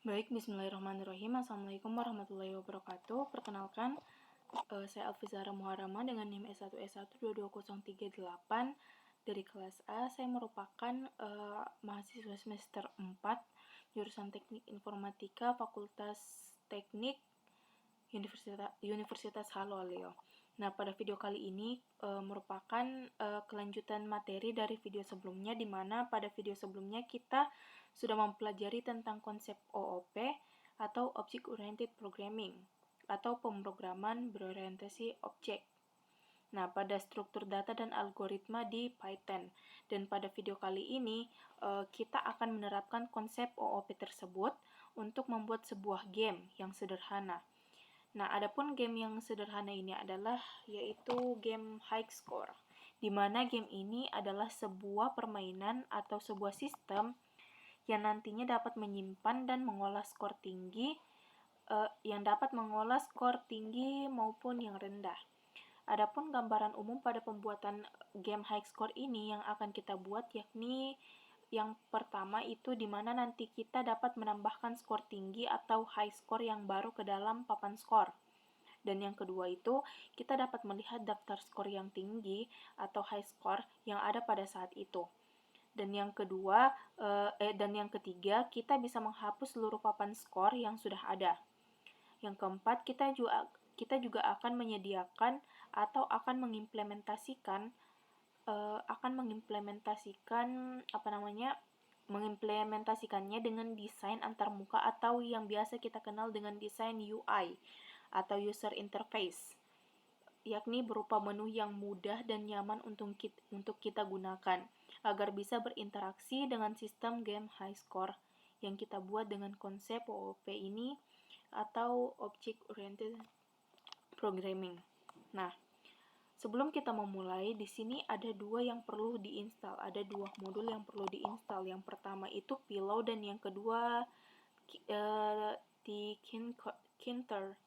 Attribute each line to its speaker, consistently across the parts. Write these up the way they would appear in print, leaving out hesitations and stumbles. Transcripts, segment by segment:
Speaker 1: Baik, bismillahirrahmanirrahim. Assalamualaikum warahmatullahi wabarakatuh. Perkenalkan, saya Alfizara Muharrama dengan NIM S1S1 22038 dari kelas A. Saya merupakan mahasiswa semester 4, jurusan Teknik Informatika, Fakultas Teknik Universitas Haloleo. Nah, pada video kali ini merupakan kelanjutan materi dari video sebelumnya, di mana pada video sebelumnya kita sudah mempelajari tentang konsep OOP atau Object Oriented Programming atau pemrograman berorientasi objek. Nah, pada struktur data dan algoritma di Python. Dan pada video kali ini kita akan menerapkan konsep OOP tersebut untuk membuat sebuah game yang sederhana. Nah, adapun game yang sederhana ini adalah yaitu game high score, di mana game ini adalah sebuah permainan atau sebuah sistem yang nantinya dapat menyimpan dan mengolah skor tinggi, maupun yang rendah. Adapun gambaran umum pada pembuatan game high score ini yang akan kita buat yakni yang pertama itu di mana nanti kita dapat menambahkan skor tinggi atau high score yang baru ke dalam papan skor. Dan yang kedua itu, kita dapat melihat daftar skor yang tinggi atau high score yang ada pada saat itu. Dan yang ketiga, kita bisa menghapus seluruh papan skor yang sudah ada. Yang keempat, kita juga akan menyediakan atau akan mengimplementasikannya dengan desain antarmuka atau yang biasa kita kenal dengan desain UI atau user interface, yakni berupa menu yang mudah dan nyaman untuk kita gunakan agar bisa berinteraksi dengan sistem game high score yang kita buat dengan konsep OOP ini atau Object Oriented Programming. Nah, sebelum kita memulai, di sini ada dua yang perlu diinstal. Ada dua modul yang perlu diinstal. Yang pertama itu Pillow dan yang kedua Tkinter.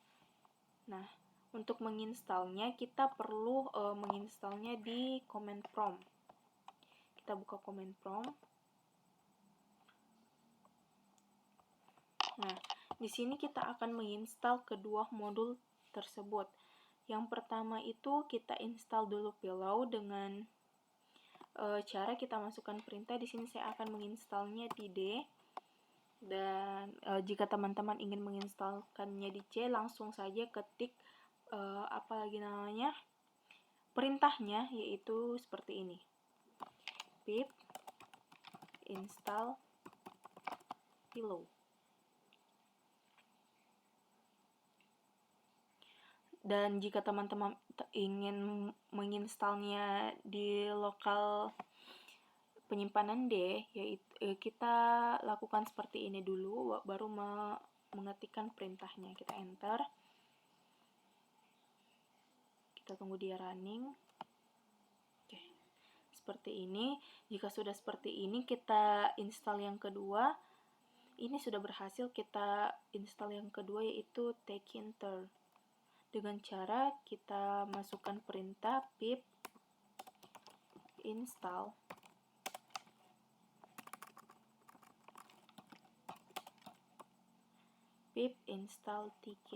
Speaker 1: Nah, untuk menginstalnya kita perlu menginstalnya di command prompt. Kita buka command prompt. Nah, di sini kita akan menginstal kedua modul tersebut. Yang pertama itu kita install dulu Pillow dengan cara kita masukkan perintah. Di sini saya akan menginstalnya di D. Dan jika teman-teman ingin menginstalkannya di C, langsung saja ketik perintahnya, yaitu seperti ini: pip install Pillow. Dan jika teman-teman ingin menginstalnya di lokal penyimpanan D, yaitu kita lakukan seperti ini dulu, baru mengetikkan perintahnya. Kita enter. Kita tunggu dia running. Oke, seperti ini. Jika sudah seperti ini, kita install yang kedua. Ini sudah berhasil. Kita install yang kedua, yaitu Tkinter. Dengan cara kita masukkan perintah pip install tk.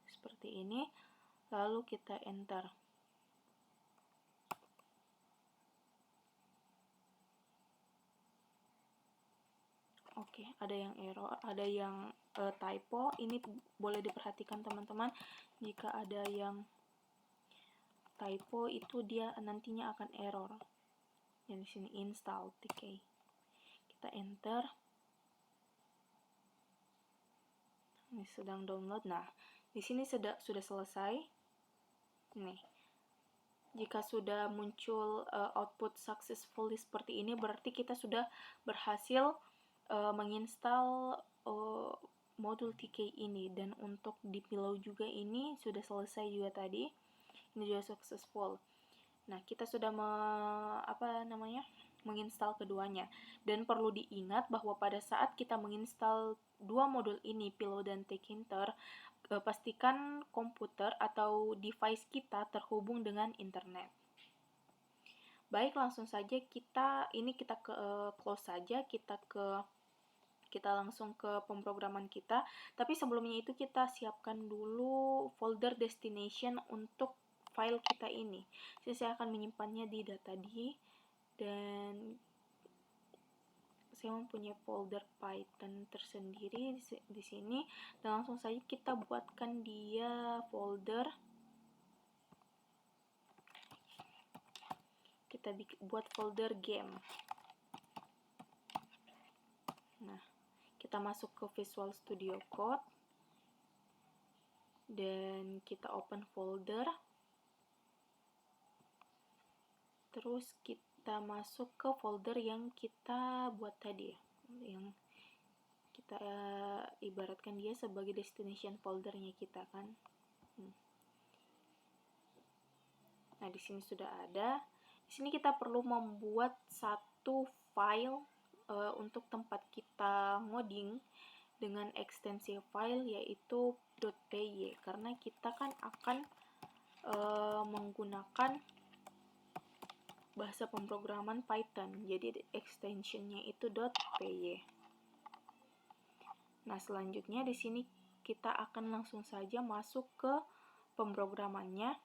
Speaker 1: Seperti ini. Lalu kita enter. Oke, ada yang error, ada yang typo. Ini boleh diperhatikan teman-teman. Jika ada yang typo itu dia nantinya akan error. Yang di sini install tk. Kita enter. Ini sedang download. Nah, di sini sudah selesai. Nih. Jika sudah muncul output successfully seperti ini, berarti kita sudah berhasil menginstal modul tk ini. Dan untuk di Pillow juga ini sudah selesai juga tadi. Ini juga successful. Nah, kita sudah menginstal keduanya. Dan perlu diingat bahwa pada saat kita menginstal dua modul ini, Pillow dan Tkinter, pastikan komputer atau device kita terhubung dengan internet. Baik, langsung saja kita close saja, kita ke kita langsung ke pemrograman kita. Tapi sebelumnya itu kita siapkan dulu folder destination untuk file kita ini. Jadi saya akan menyimpannya di data D, dan saya mempunyai folder Python tersendiri di sini, dan langsung saja kita buatkan dia folder. Kita buat folder game. Nah, kita masuk ke Visual Studio Code dan kita open folder. Terus kita masuk ke folder yang kita buat tadi, yang kita ibaratkan dia sebagai destination foldernya kita kan. Nah, di sini sudah ada. Di sini kita perlu membuat satu file untuk tempat kita ngoding dengan ekstensi file yaitu .py, karena kita kan akan menggunakan bahasa pemrograman Python, jadi extensionnya itu .py. Nah, selanjutnya di sini kita akan langsung saja masuk ke pemrogramannya.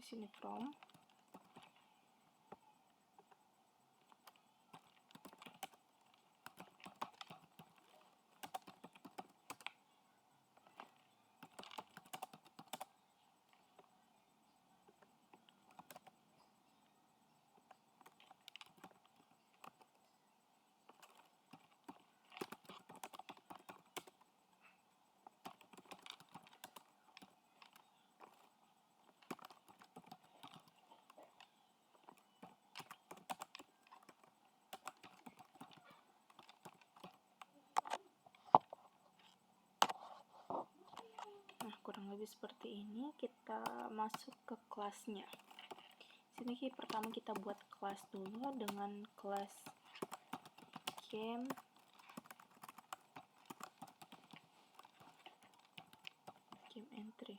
Speaker 1: Di sini from. Nah, kurang lebih seperti ini. Kita masuk ke kelasnya. Sini pertama kita buat kelas dulu dengan kelas game entry.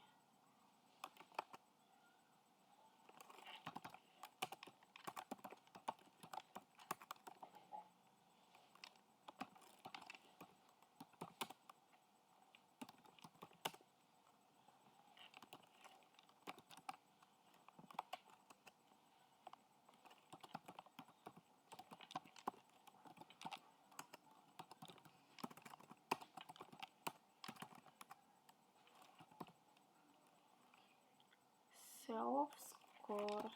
Speaker 1: Self score.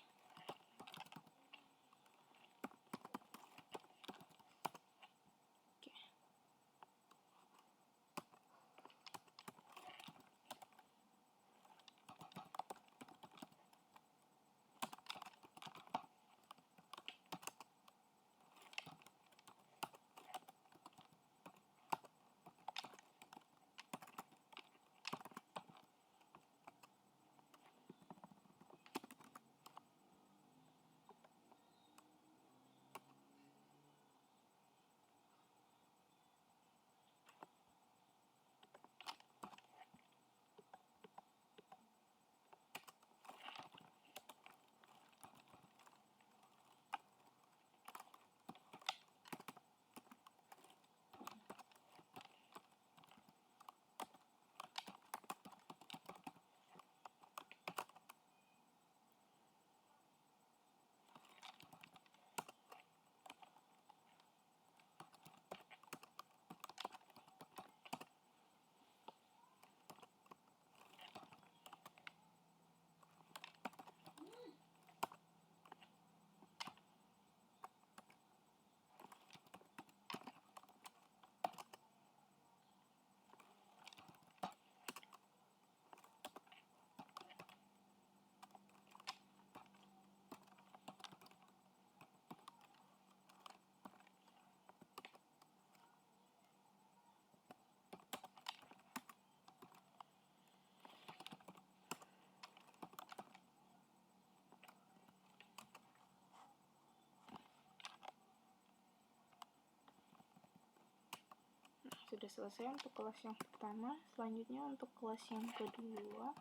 Speaker 1: sudah selesai untuk kelas yang pertama. Selanjutnya untuk kelas yang kedua,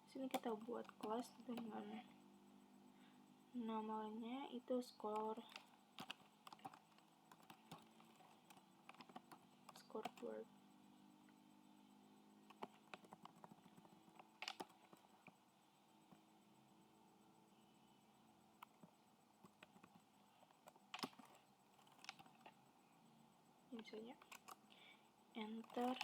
Speaker 1: sini kita buat kelas dengan namanya itu scoreboard. Ini saja, enter.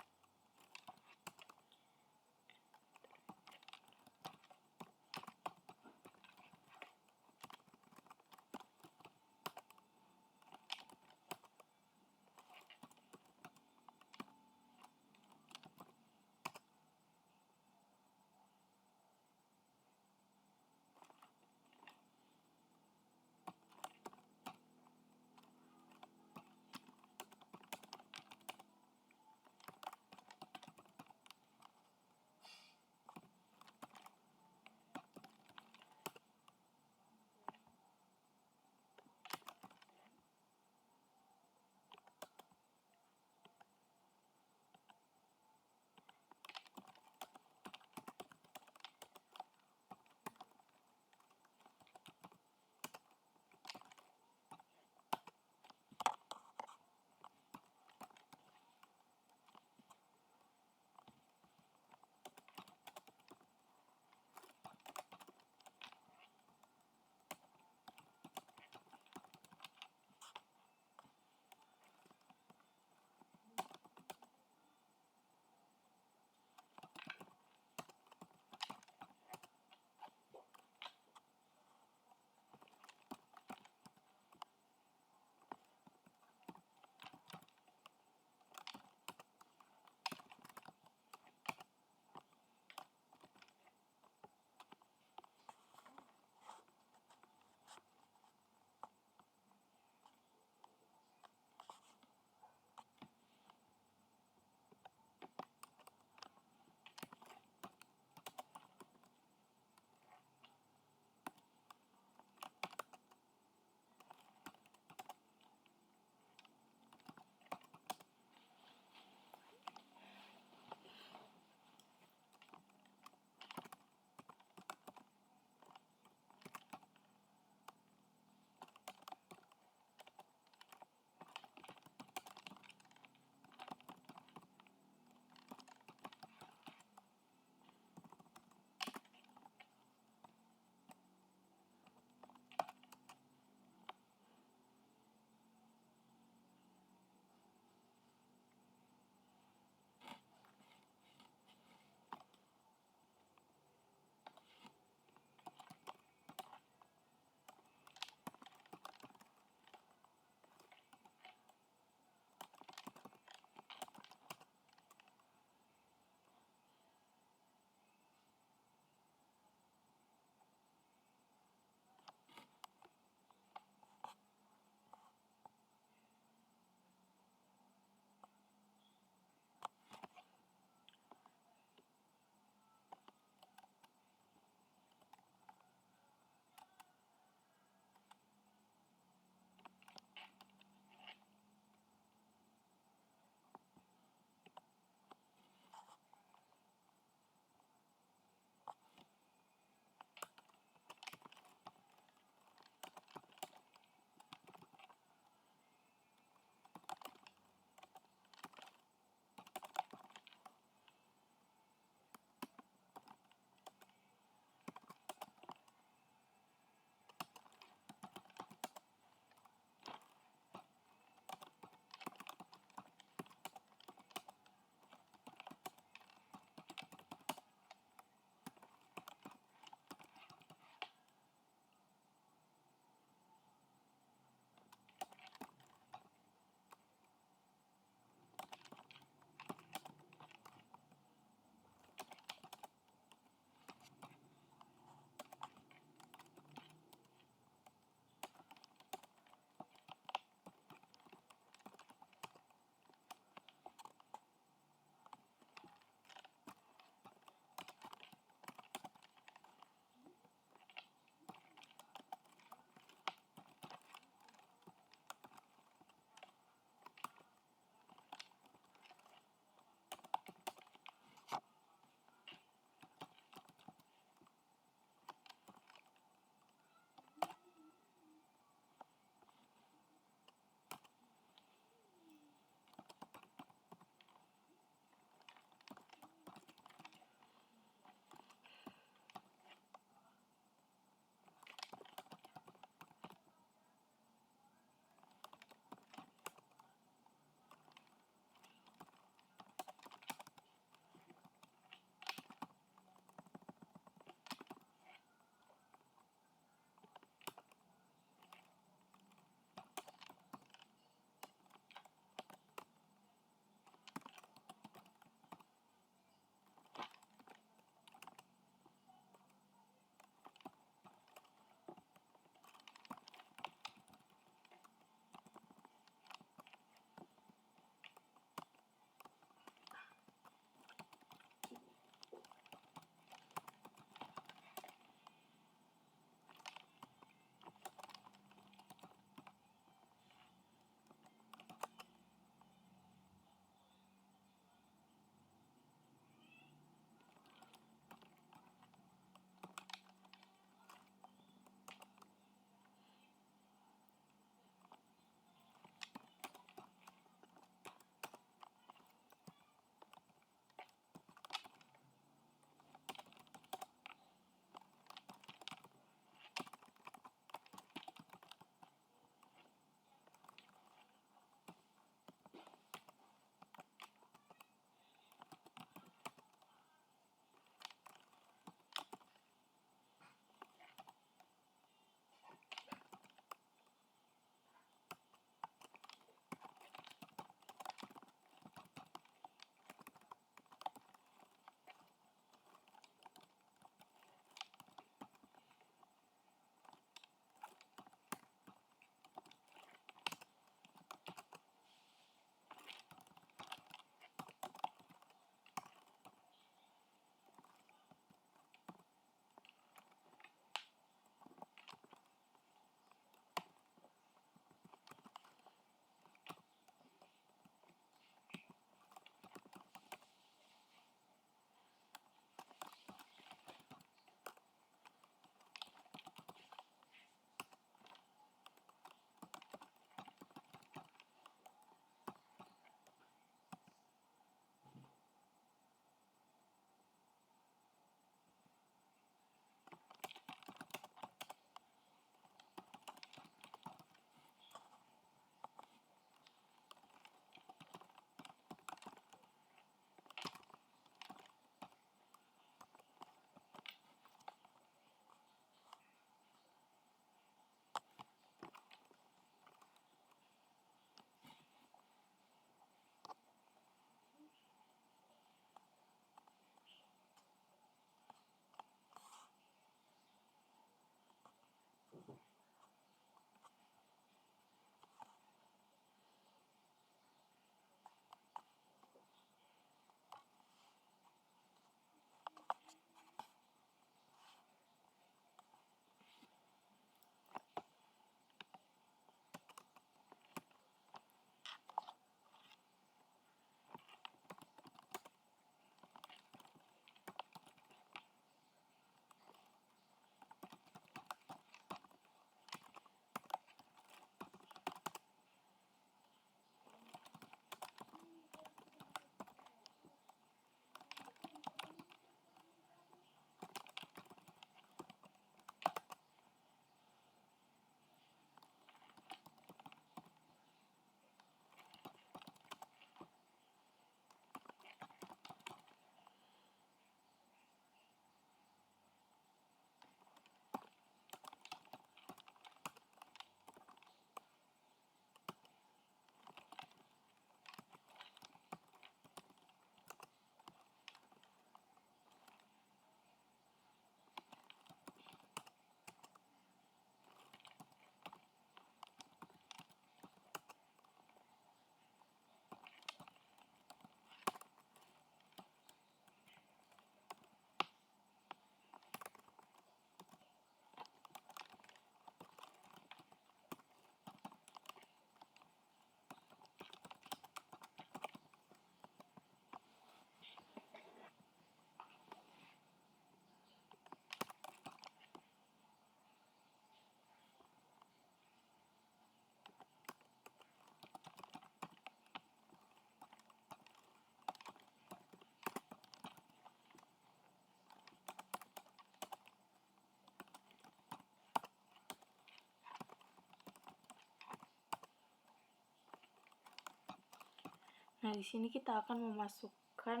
Speaker 1: Nah, di sini kita akan memasukkan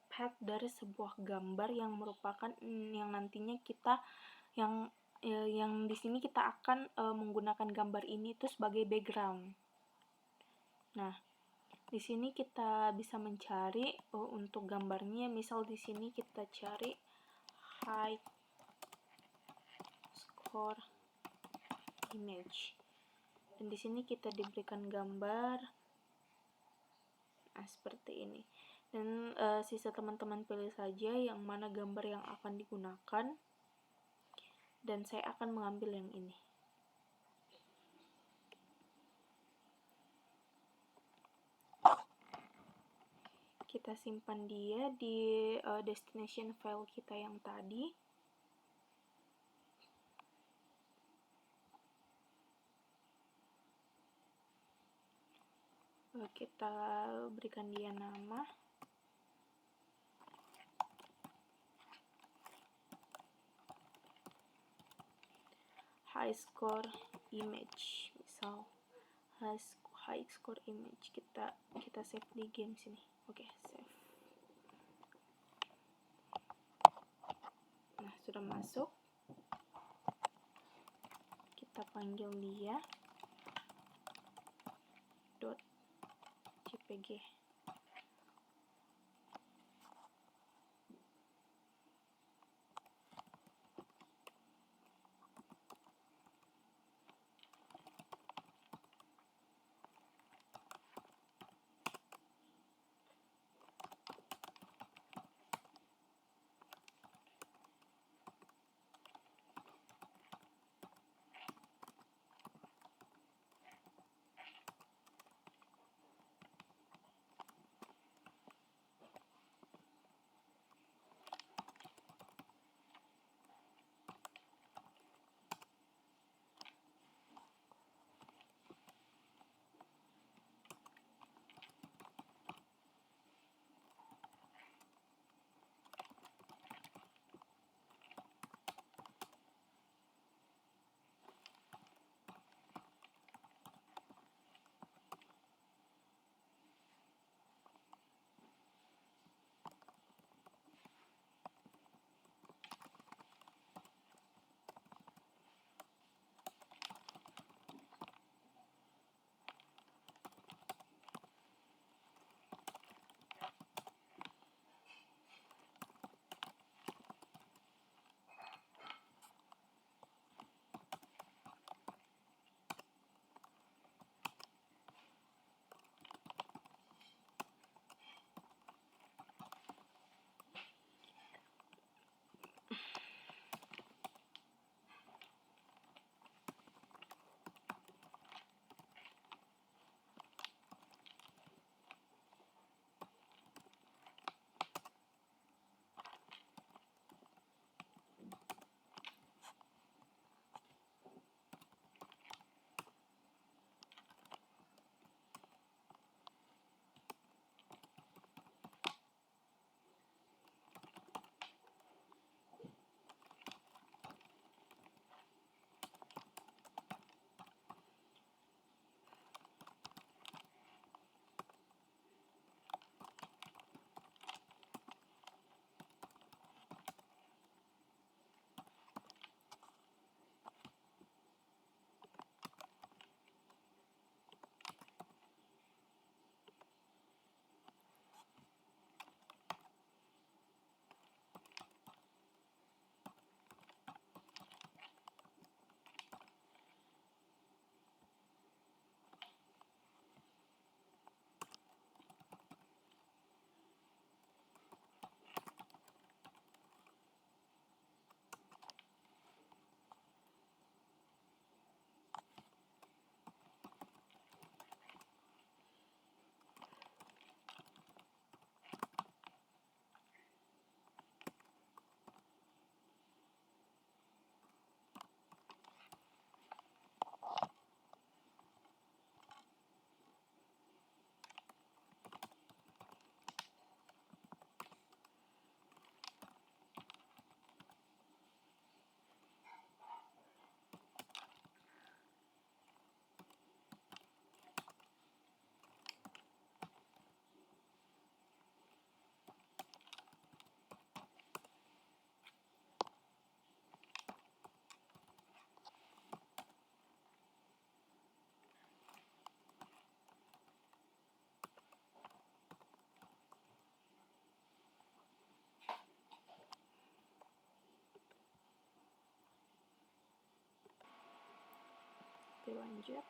Speaker 1: path dari sebuah gambar yang merupakan yang nantinya kita yang di sini kita akan menggunakan gambar ini itu sebagai background. Nah, di sini kita bisa mencari untuk gambarnya, misal di sini kita cari high score image. Dan di sini kita diberikan gambar seperti ini. Dan sisa teman-teman pilih saja yang mana gambar yang akan digunakan. Dan saya akan mengambil yang ini. Kita simpan dia di destination file kita yang tadi. Kita berikan dia nama. High score image, misal high score image, kita save di game sini. Oke, save. Nah, sudah masuk. Kita panggil dia .jpg. Oke, lanjut.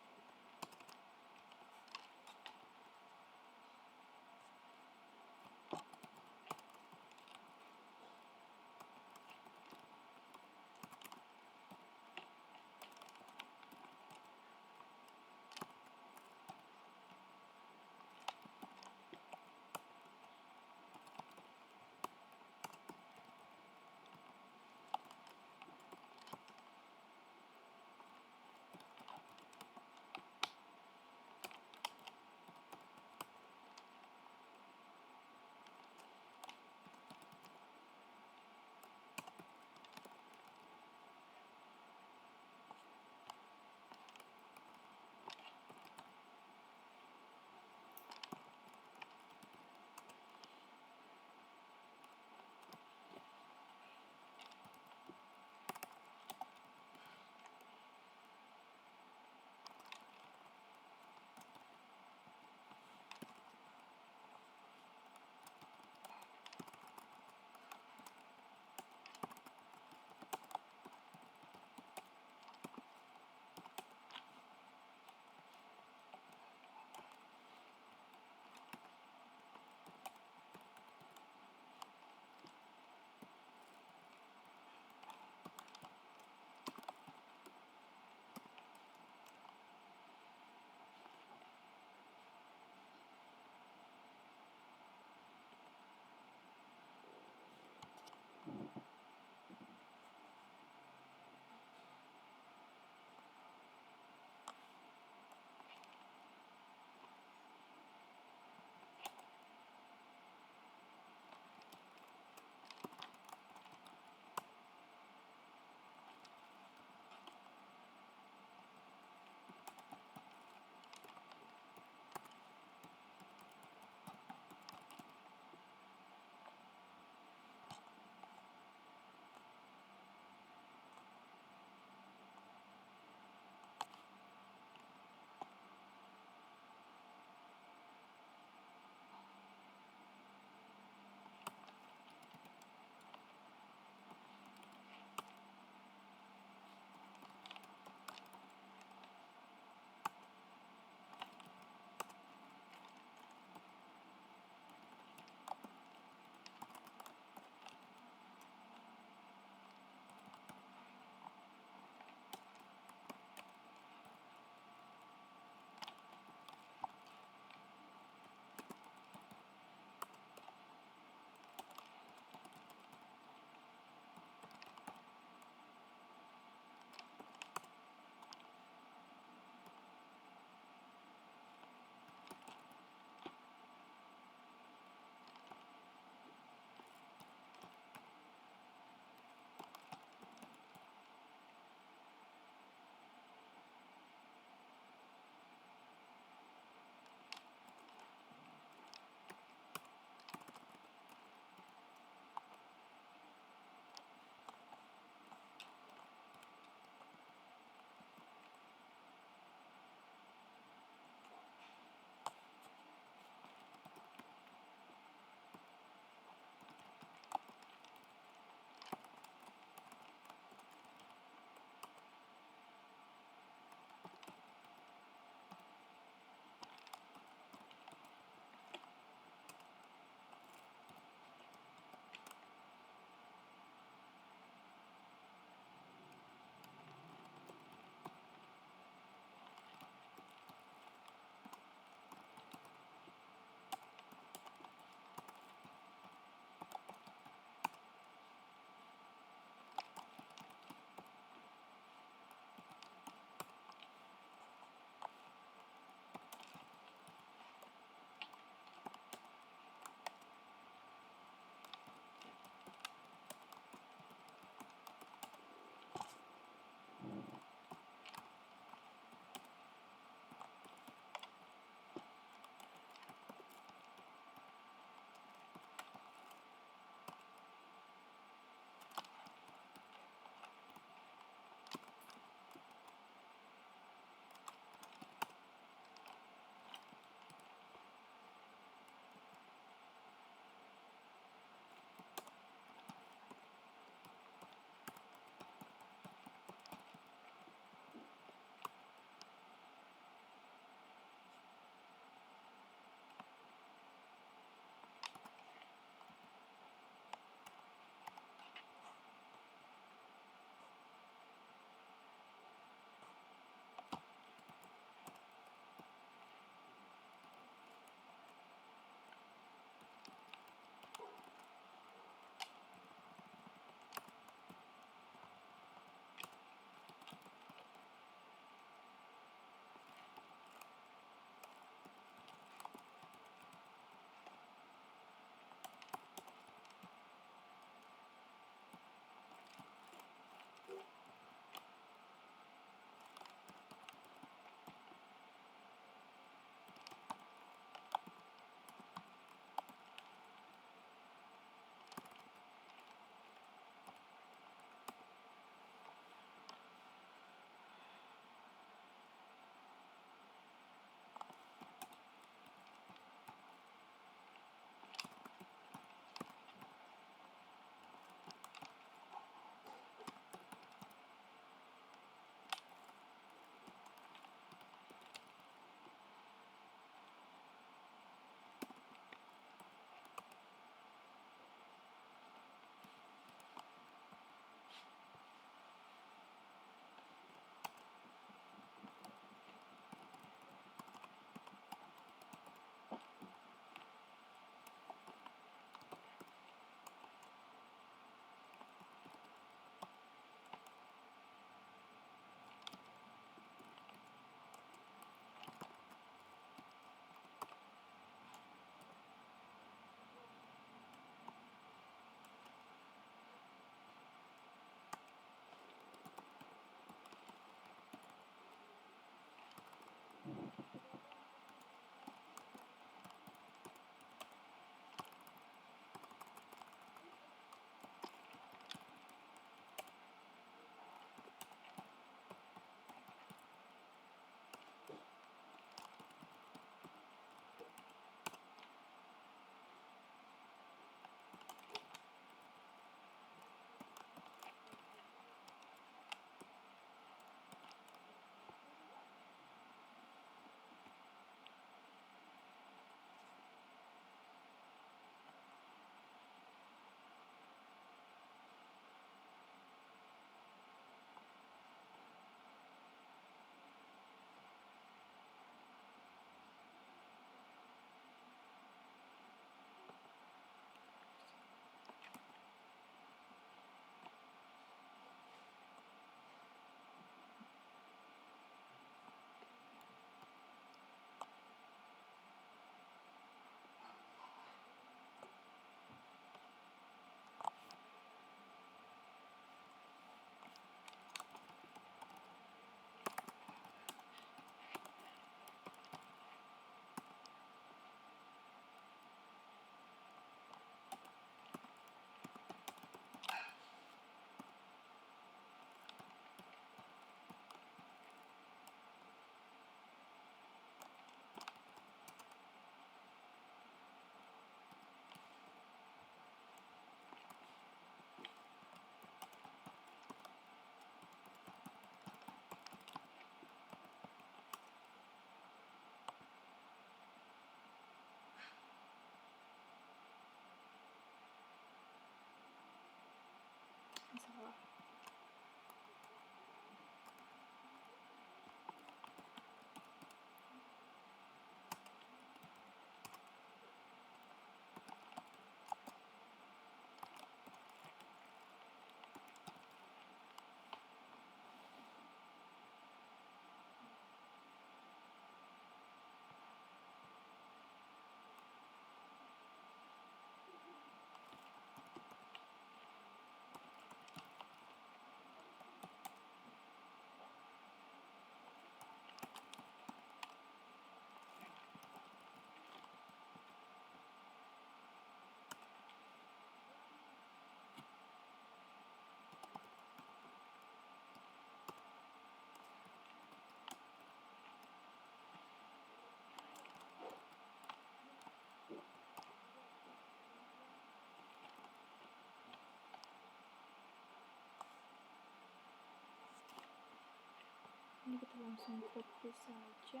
Speaker 1: Ini kita langsung copy saja.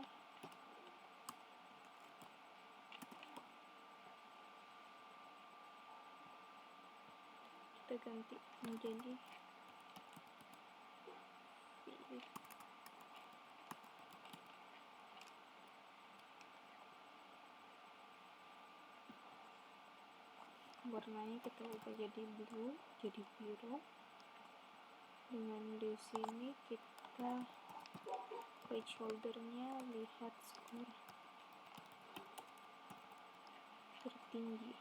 Speaker 1: Kita ganti menjadi warnanya kita ubah jadi blue, jadi biru. Dengan di sini kita page holdernya lihat skor tertinggi.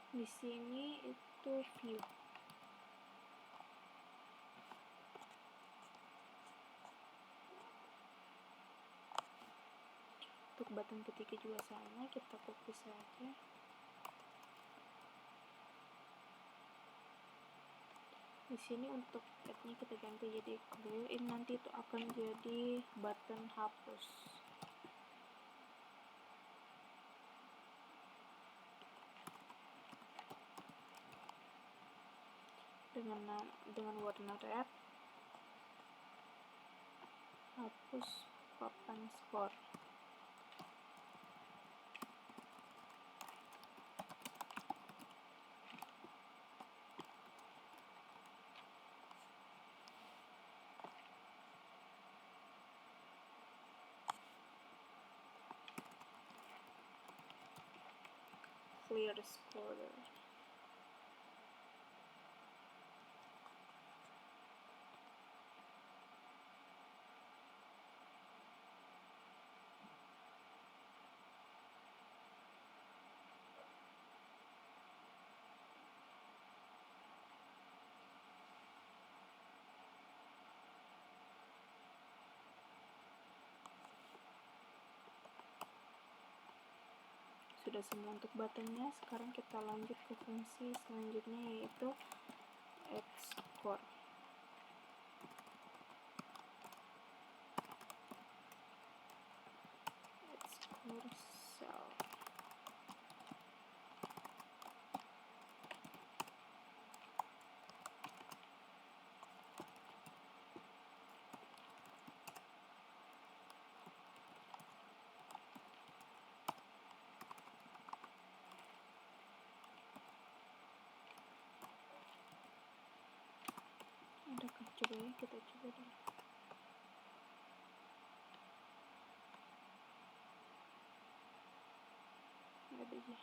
Speaker 1: Di sini itu view. Untuk button ketiga juga sama, kita copy saja. Di sini untuk tag-nya kita ganti jadi clear. Ini nanti itu akan jadi button hapus. Dengan warna red, hapus papan skor. Clear score. Sudah semua untuk buttonnya. Sekarang kita lanjut ke fungsi selanjutnya, yaitu add score. Add score cell. Adakah coba ya, kita coba dulu. Ada ya.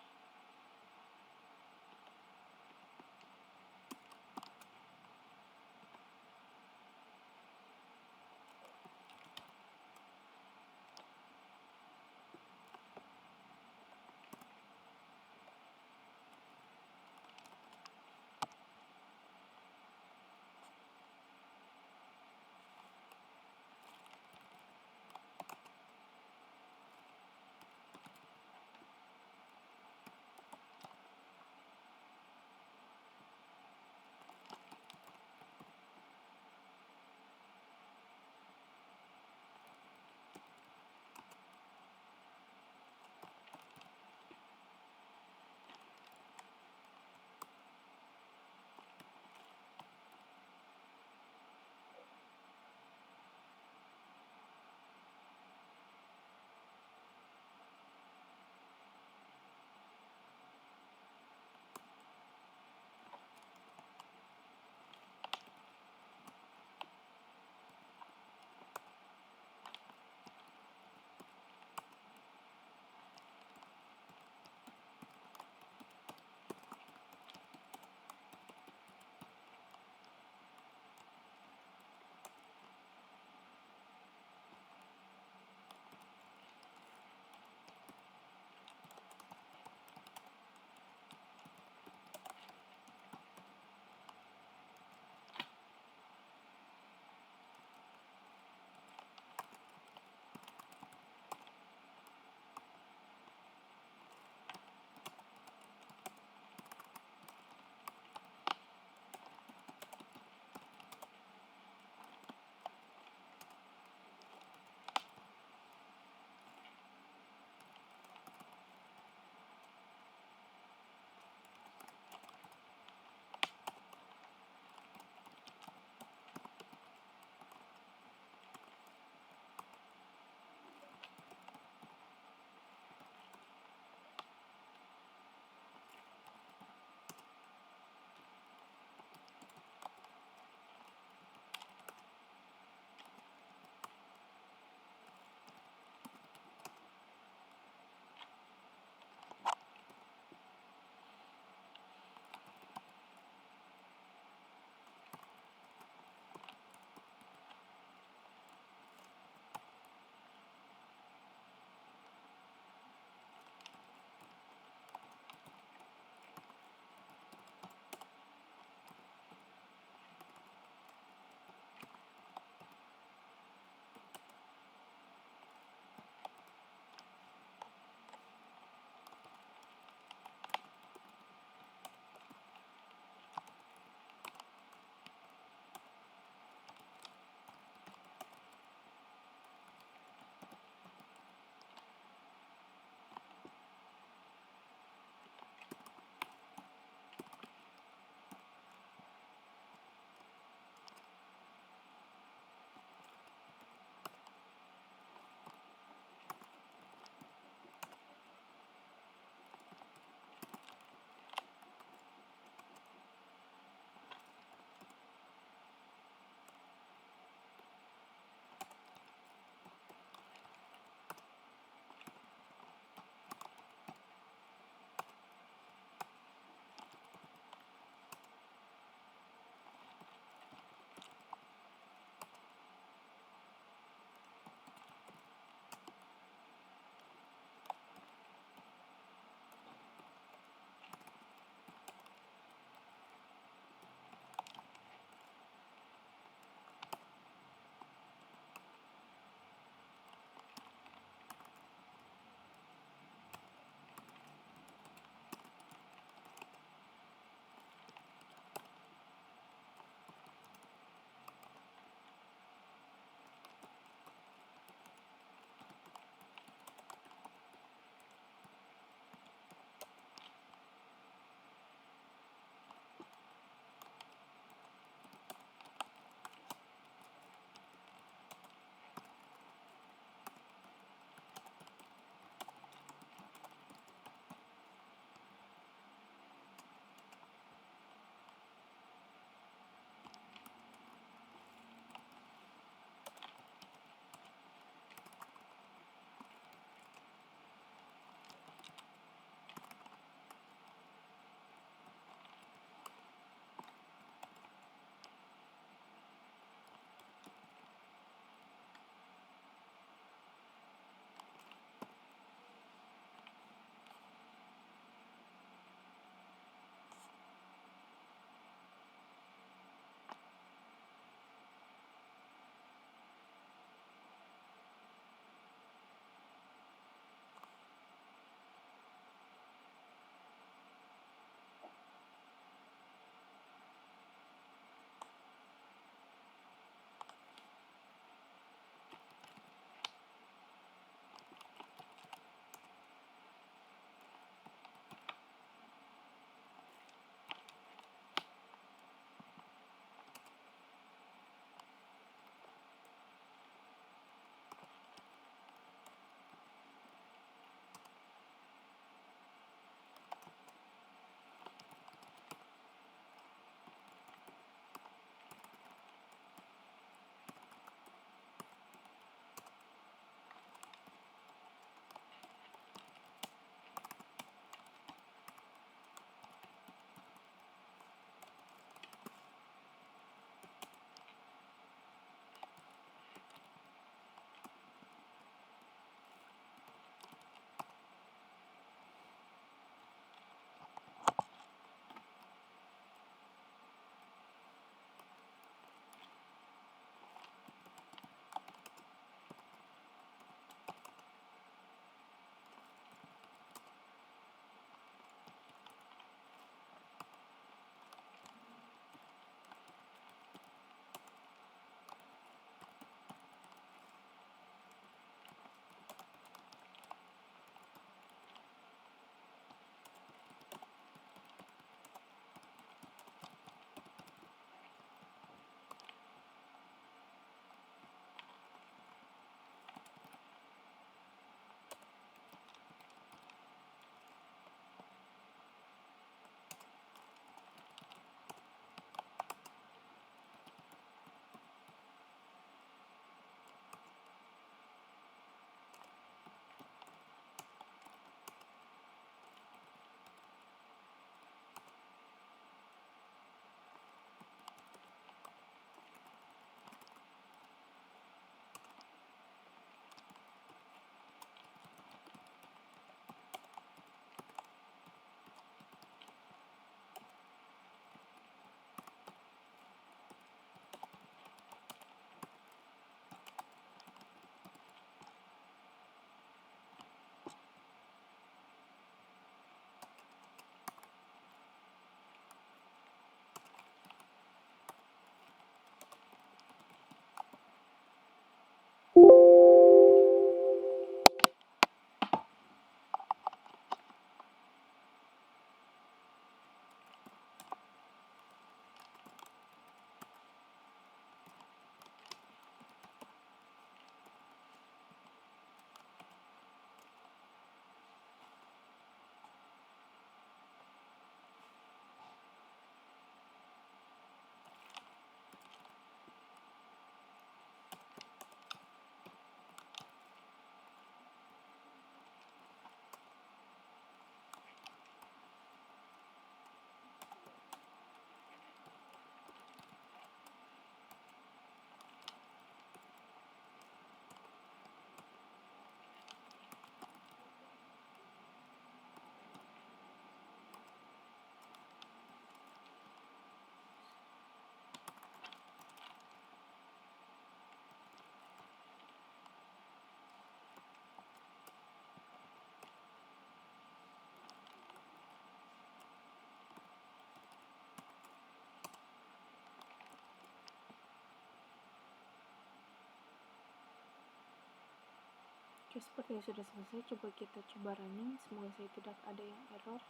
Speaker 1: Oke, seperti yang sudah selesai, kita coba running. Semoga saya tidak ada yang error.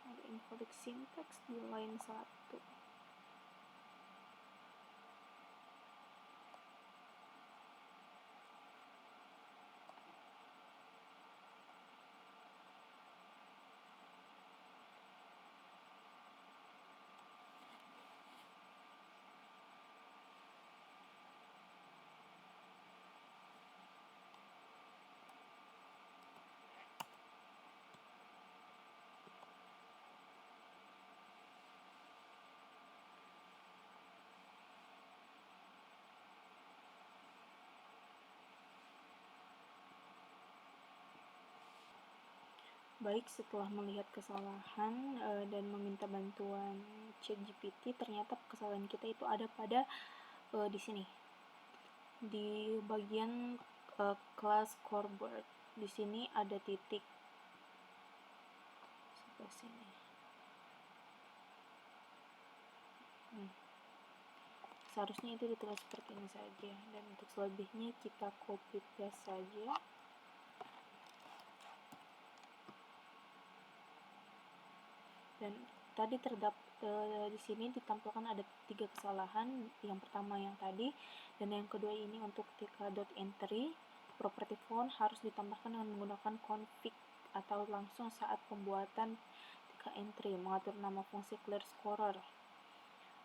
Speaker 1: Ada invalid syntax di line 1. Baik, setelah melihat kesalahan dan meminta bantuan ChatGPT, ternyata kesalahan kita itu ada pada di sini, di bagian class scoreboard. Di sini ada titik sebelah sini. Seharusnya itu ditulis seperti ini saja, dan untuk selebihnya kita copy paste saja. Dan tadi di sini ditampilkan ada 3 kesalahan. Yang pertama yang tadi, dan yang kedua ini untuk ketika .entry property font harus ditambahkan dengan menggunakan config atau langsung saat pembuatan ketika entry mengatur nama fungsi clear scorer.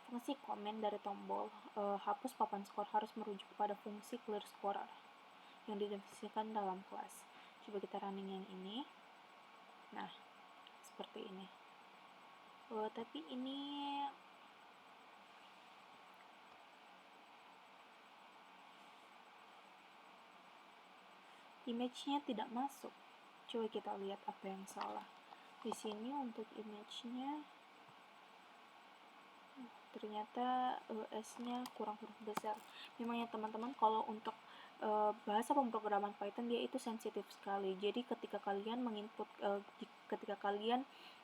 Speaker 1: Fungsi komen dari tombol hapus papan skor harus merujuk pada fungsi clear scorer yang didefinisikan dalam kelas. Coba kita running yang ini. Nah, seperti ini. Tapi ini image-nya tidak masuk. Coba kita lihat apa yang salah. Di sini untuk image-nya ternyata S-nya kurang huruf besar. Memang ya teman-teman, kalau untuk bahasa pemrograman Python dia itu sensitif sekali. Jadi ketika kalian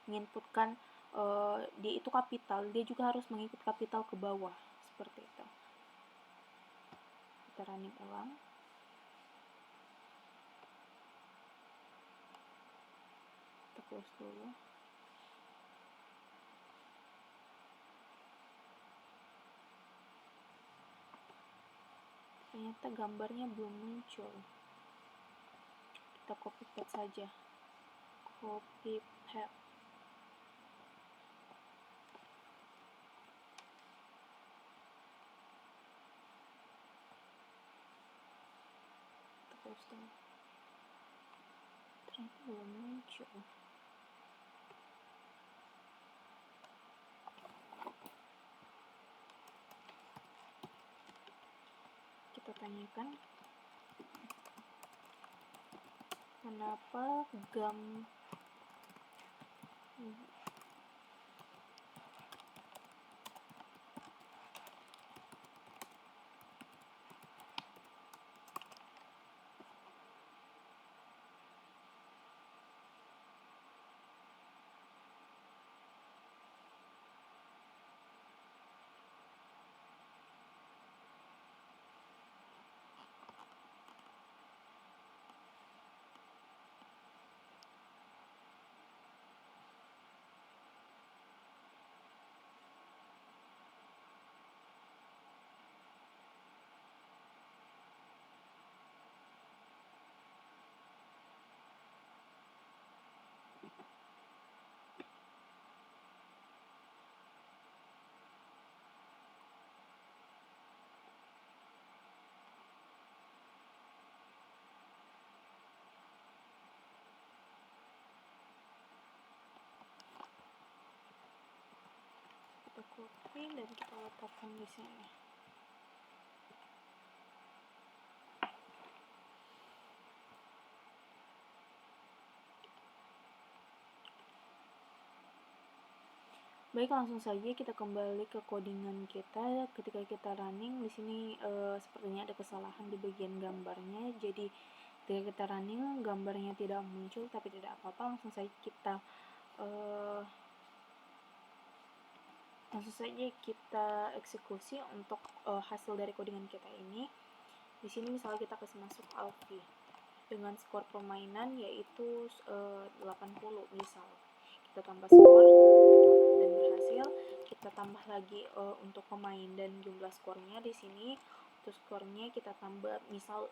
Speaker 1: menginputkan dia itu kapital, dia juga harus mengikut kapital ke bawah seperti itu. Kita running ulang. Kita close dulu. Ternyata gambarnya belum muncul. Kita copy paste saja. Copy paste. Kita close dulu. Ternyata belum muncul. Kita tanyakan kenapa kita copy dan kita letakkan di sini. Baik, langsung saja kita kembali ke codingan kita. Ketika kita running di sini sepertinya ada kesalahan di bagian gambarnya. Jadi ketika kita running gambarnya tidak muncul, tapi tidak apa-apa. Langsung saja kita eksekusi untuk hasil dari codingan kita ini. Di sini misalnya kita kasih masuk Alfi dengan skor permainan yaitu 80 misal. Kita tambah skor dan berhasil. Kita tambah lagi untuk pemain dan jumlah skornya di sini. Untuk skornya kita tambah misal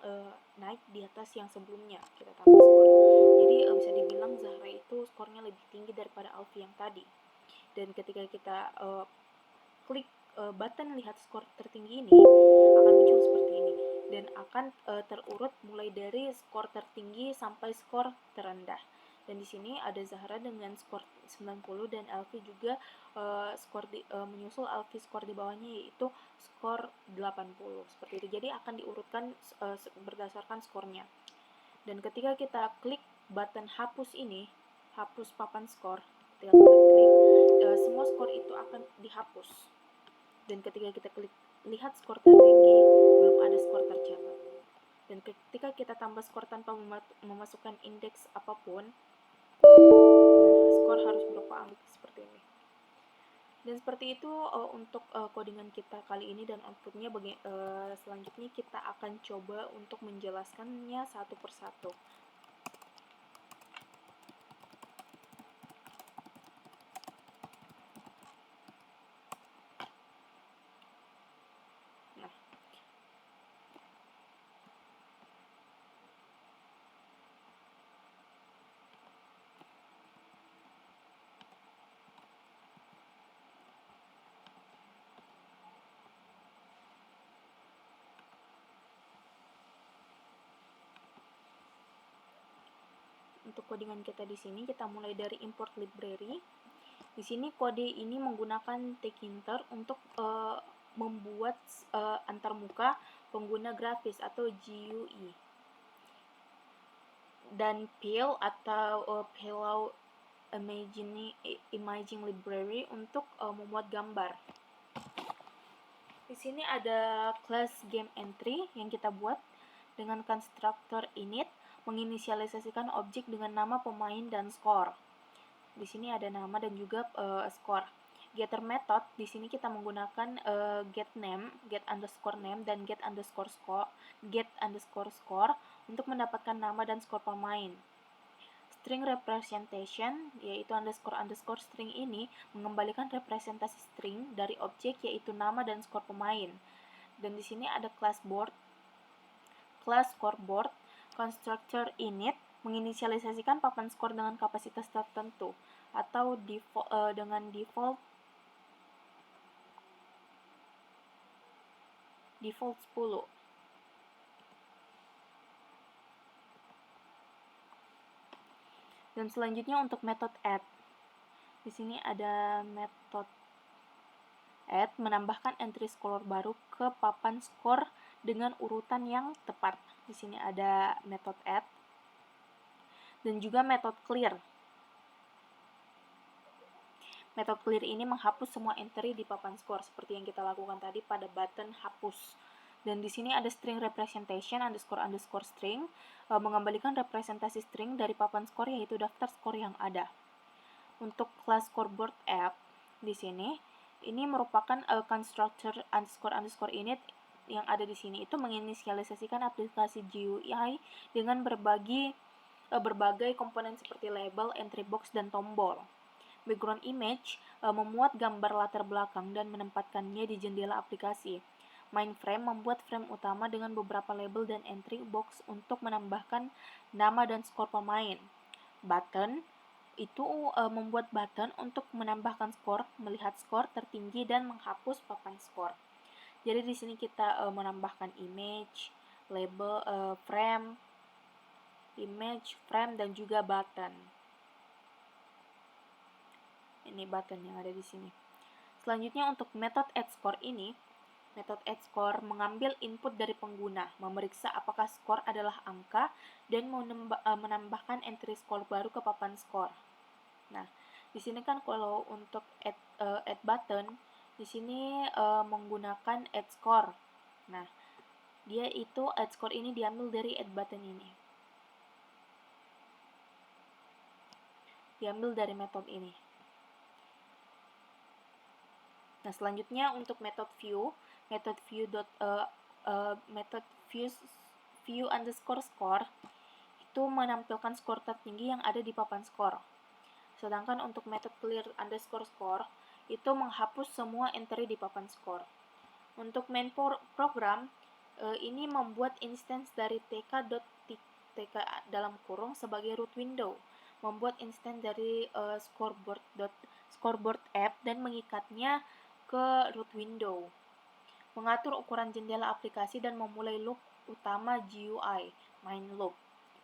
Speaker 1: naik di atas yang sebelumnya, kita tambah skor. Jadi bisa dibilang Zahra itu skornya lebih tinggi daripada Alfi yang tadi. Dan ketika kita klik button lihat skor tertinggi ini, akan muncul seperti ini dan akan terurut mulai dari skor tertinggi sampai skor terendah. Dan di sini ada Zahra dengan skor 90 dan Alfi juga menyusul Alfi skor di bawahnya yaitu skor 80 seperti itu. Jadi akan diurutkan berdasarkan skornya. Dan ketika kita klik button hapus ini, hapus papan skor, ketika kita klik semua skor itu akan dihapus. Dan ketika kita klik lihat skor tertinggi, belum ada skor tercatat. Dan ketika kita tambah skor tanpa memasukkan indeks apapun, skor harus berupa angka seperti ini. Dan seperti itu untuk codingan kita kali ini, dan outputnya selanjutnya kita akan coba untuk menjelaskannya satu persatu. Nah, untuk codingan kita di sini kita mulai dari import library. Di sini kode ini menggunakan tkinter untuk membuat antarmuka pengguna grafis atau GUI. Dan PIL atau Pillow Imaging Library untuk membuat gambar. Di sini ada class game entry yang kita buat dengan constructor init menginisialisasikan objek dengan nama pemain dan skor. Di sini ada nama dan juga skor. Getter method di sini kita menggunakan get underscore name dan get underscore score untuk mendapatkan nama dan skor pemain. String representation yaitu underscore string ini mengembalikan representasi string dari objek yaitu nama dan skor pemain. Dan di sini ada class scoreboard, constructor init menginisialisasikan papan skor dengan kapasitas tertentu atau dengan default 10. Dan selanjutnya untuk method add. Di sini ada method add menambahkan entry skor baru ke papan skor dengan urutan yang tepat. Di sini ada method add dan juga method clear. Method clear ini menghapus semua entry di papan skor seperti yang kita lakukan tadi pada button hapus. Dan di sini ada string representation underscore string mengembalikan representasi string dari papan skor yaitu daftar skor yang ada. Untuk class scoreboard app di sini ini merupakan constructor underscore init yang ada di sini itu menginisialisasikan aplikasi GUI dengan berbagai komponen seperti label, entry box, dan tombol. Background image memuat gambar latar belakang dan menempatkannya di jendela aplikasi. Main frame membuat frame utama dengan beberapa label dan entry box untuk menambahkan nama dan skor pemain. Button itu membuat button untuk menambahkan skor, melihat skor tertinggi dan menghapus papan skor. Jadi di sini kita menambahkan image, label, frame, dan juga button. Ini button yang ada di sini. Selanjutnya untuk method add score ini, method add score mengambil input dari pengguna, memeriksa apakah skor adalah angka, dan menambahkan entry skor baru ke papan skor. Nah, di sini kan kalau untuk add button, di sini menggunakan add score. Nah, dia itu add score ini diambil dari add button ini. Diambil dari method ini. Nah, selanjutnya untuk method view view underscore score itu menampilkan skor tertinggi yang ada di papan skor. Sedangkan untuk method clear underscore score itu menghapus semua entry di papan skor. Untuk main program ini membuat instance dari tk dalam kurung sebagai root window, membuat instance dari scoreboard app dan mengikatnya ke root window, mengatur ukuran jendela aplikasi dan memulai loop utama GUI main loop.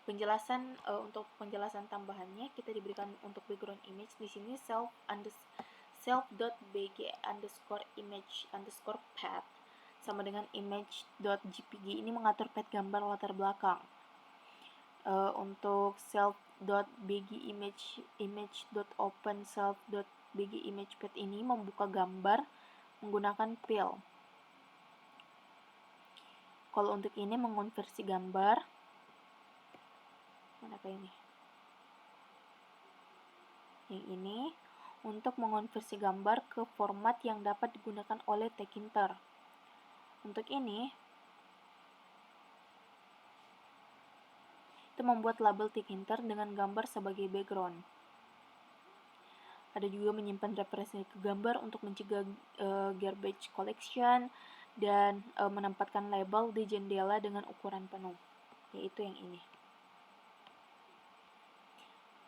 Speaker 1: Untuk penjelasan tambahannya kita diberikan untuk background image di sini self.bg underscore image underscore path sama dengan image.jpg ini mengatur path gambar latar belakang. Untuk self.bg image.open self.bg image path ini membuka gambar menggunakan fill. Kalau untuk ini mengonversi gambar, mana ini? Yang ini untuk mengonversi gambar ke format yang dapat digunakan oleh Tkinter. Untuk ini, itu membuat label Tkinter dengan gambar sebagai background. Ada juga menyimpan referensi ke gambar untuk mencegah garbage collection dan menempatkan label di jendela dengan ukuran penuh, yaitu yang ini.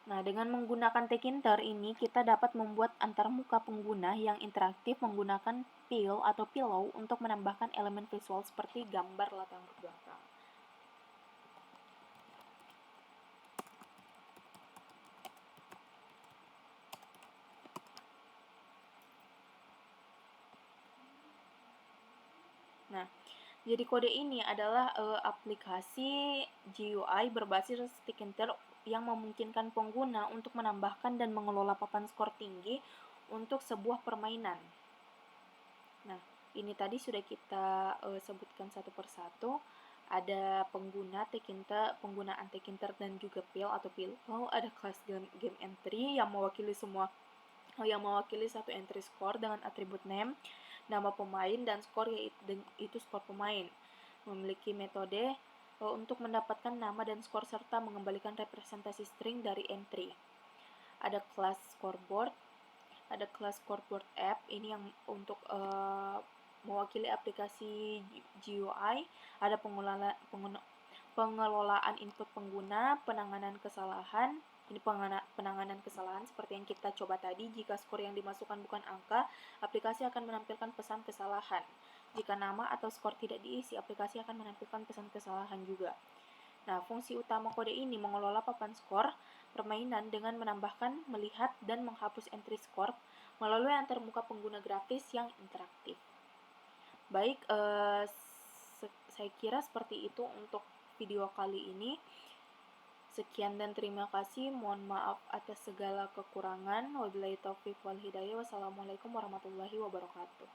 Speaker 1: Nah, dengan menggunakan Tkinter ini, kita dapat membuat antarmuka pengguna yang interaktif menggunakan fill atau pillow untuk menambahkan elemen visual seperti gambar latar belakang. Nah, jadi kode ini adalah aplikasi GUI berbasis Tkinter yang memungkinkan pengguna untuk menambahkan dan mengelola papan skor tinggi untuk sebuah permainan. Nah, ini tadi sudah kita sebutkan satu persatu. Ada penggunaan Tkinter dan juga pill atau pillow. Ada kelas game entry yang mewakili satu entry score dengan atribut name, nama pemain dan skor, yaitu skor pemain. Memiliki metode untuk mendapatkan nama dan skor serta mengembalikan representasi string dari entry. Ada kelas scoreboard, ada kelas scoreboard app, ini yang untuk mewakili aplikasi GUI. Ada pengelolaan input pengguna, penanganan kesalahan. Ini penanganan kesalahan seperti yang kita coba tadi. Jika skor yang dimasukkan bukan angka, aplikasi akan menampilkan pesan kesalahan. Jika nama atau skor tidak diisi, aplikasi akan menampilkan pesan kesalahan juga. Nah, fungsi utama kode ini mengelola papan skor permainan dengan menambahkan, melihat, dan menghapus entry skor melalui antarmuka pengguna grafis yang interaktif. Baik, saya kira seperti itu untuk video kali ini. Sekian dan terima kasih. Mohon maaf atas segala kekurangan. Wabillahi taufiq wal hidayah. Wassalamualaikum warahmatullahi wabarakatuh.